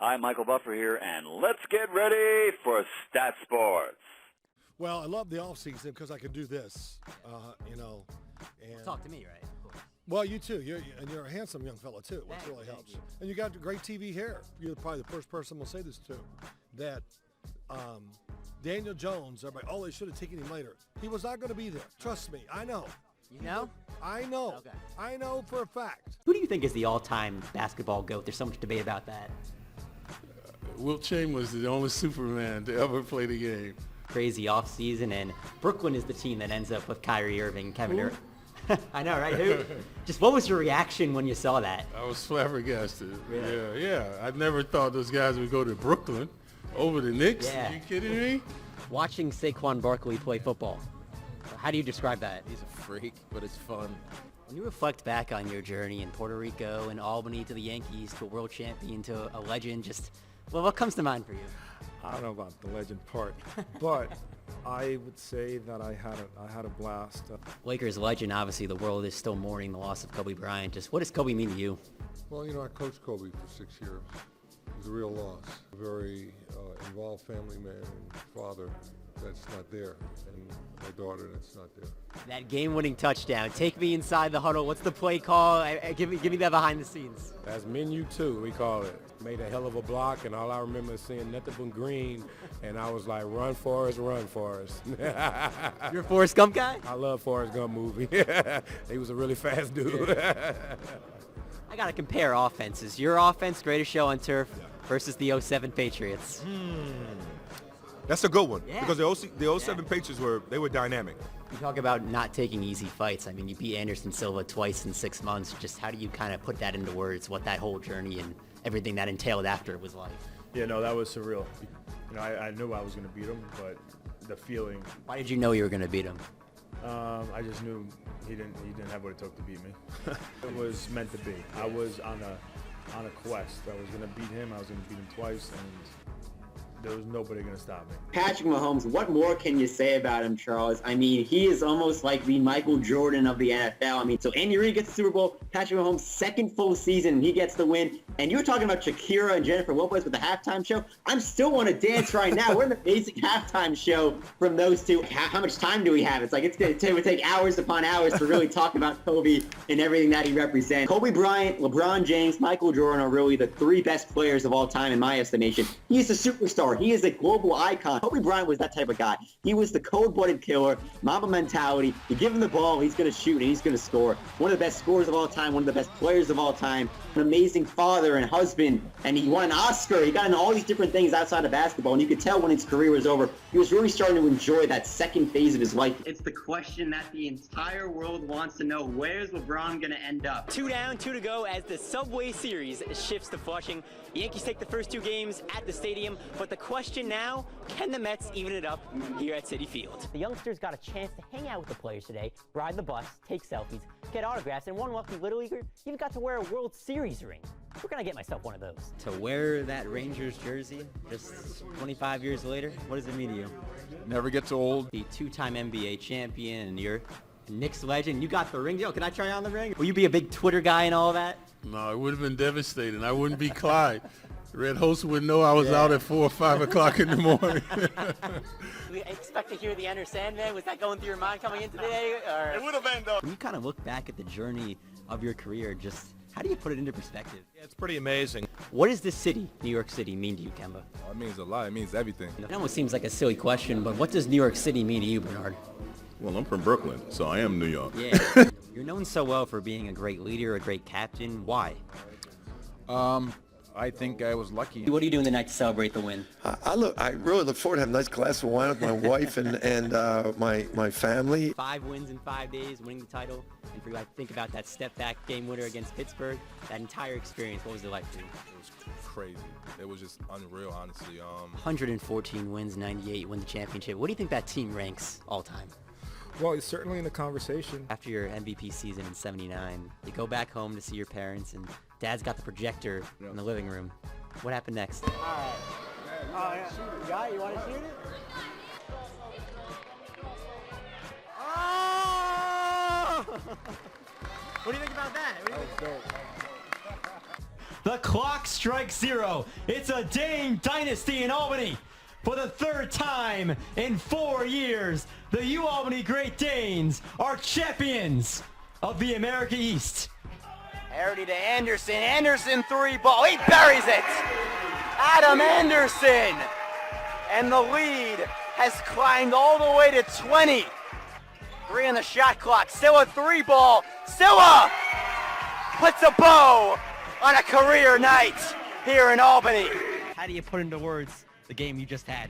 Hi, Michael Buffer here, and let's get ready for Stat Sports. Well, I love the off season because I can do this, And talk to me, right? Of course. Well, you too. You're a handsome young fella too, which really helps. You. And you got great TV hair. You're probably the first person we'll say this to. That Daniel Jones, everybody, they should have taken him later. He was not going to be there. Trust me. I know. You know? I know. Okay. I know for a fact. Who do you think is the all-time basketball GOAT? There's so much debate about that. Wilt Chamberlain is the only Superman to ever play the game. Crazy offseason, and Brooklyn is the team that ends up with Kyrie Irving, Kevin Durant. I know, right? Who? Just what was your reaction when you saw that? I was flabbergasted. Really? Yeah. I never thought those guys would go to Brooklyn over the Knicks. Yeah. Are you kidding me? Watching Saquon Barkley play football, how do you describe that? He's a freak, but it's fun. When you reflect back on your journey in Puerto Rico and Albany to the Yankees to a world champion to a legend, what comes to mind for you? I don't know about the legend part, but I would say that I had a blast. Lakers legend, obviously the world is still mourning the loss of Kobe Bryant. Just what does Kobe mean to you? Well, I coached Kobe for 6 years. It was a real loss. A very involved family man and father that's not there, and my daughter that's not there. That game-winning touchdown. Take me inside the huddle. What's the play call? Give me that behind the scenes. That's menu 2, we call it. Made a hell of a block, and all I remember is seeing nothing but green, and I was like, run, Forrest, run, Forrest. You're a Forrest Gump guy? I love Forrest Gump movie. He was a really fast dude. I got to compare offenses. Your offense, greatest show on turf, versus the 07 Patriots. That's a good one, Yeah. because the 07 Patriots were dynamic. You talk about not taking easy fights. I mean, you beat Anderson Silva twice in 6 months. Just how do you kind of put that into words, what that whole journey and everything that entailed after it was like? Yeah, no, that was surreal. I knew I was going to beat him, but the feeling, Why did you know you were going to beat him? I just knew he didn't have what it took to beat me. It was meant to be. I was on a quest. I was going to beat him. I was going to beat him twice, and there was nobody going to stop me. Patrick Mahomes, what more can you say about him, Charles? I mean, he is almost like the Michael Jordan of the NFL. I mean, so Andy Reid gets the Super Bowl, Patrick Mahomes' second full season, he gets the win. And you were talking about Shakira and Jennifer Lopez with the halftime show. I'm still want to dance right now. We're in the basic halftime show from those two. How much time do we have? It's like it would take hours upon hours to really talk about Kobe and everything that he represents. Kobe Bryant, LeBron James, Michael Jordan are really the 3 best players of all time in my estimation. He is a superstar. He is a global icon. Kobe Bryant was that type of guy. He was the cold-blooded killer, Mamba mentality. You give him the ball, he's going to shoot, and he's going to score. One of the best scorers of all time, one of the best players of all time, an amazing father and husband, and he won an Oscar. He got into all these different things outside of basketball, and you could tell when his career was over, he was really starting to enjoy that second phase of his life. It's the question that the entire world wants to know. Where's LeBron going to end up? 2 down, 2 to go as the Subway Series shifts to Flushing. The Yankees take the first 2 games at the stadium, but the question now, can the Mets even it up here at Citi Field? The youngsters got a chance to hang out with the players today, ride the bus, take selfies, get autographs, and one lucky Little Leaguer even got to wear a World Series ring. Where can I get myself one of those? To wear that Rangers jersey just 25 years later, what does it mean to you? Never gets old. The 2-time NBA champion, and you're a Knicks legend. You got the ring. Yo, can I try on the ring? Will you be a big Twitter guy and all that? No, it would have been devastating. I wouldn't be Clyde. Red host would know I was out at 4 or 5 o'clock in the morning. We expect to hear the Enter Sandman. Was that going through your mind coming in today? Or? It would have been, though. When you kind of look back at the journey of your career, just how do you put it into perspective? Yeah, it's pretty amazing. What does this city, New York City, mean to you, Kemba? Well, it means a lot. It means everything. It almost seems like a silly question, but what does New York City mean to you, Bernard? Well, I'm from Brooklyn, so I am New York. Yeah. You're known so well for being a great leader, a great captain. Why? I think I was lucky. What are you doing tonight to celebrate the win? I really look forward to having a nice glass of wine with my wife and my family. 5 wins in 5 days, winning the title. And for you, I think about that step-back game winner against Pittsburgh. That entire experience, what was it like for you? It was crazy. It was just unreal, honestly. 114 wins, 98, win the championship. What do you think that team ranks all time? Well, it's certainly in the conversation. After your MVP season in '79, you go back home to see your parents, and Dad's got the projector in the living room. What happened next? All right. You got it? You want to shoot it? Oh! What do you think about that? The clock strikes 0. It's a Dane dynasty in Albany. For the 3rd time in 4 years, the UAlbany Great Danes are champions of the America East. Harity to Anderson. Anderson 3-ball. He buries it. Adam Anderson. And the lead has climbed all the way to 20. 3 on the shot clock. Still a 3-ball. Silla puts a bow on a career night here in Albany. How do you put into words the game you just had?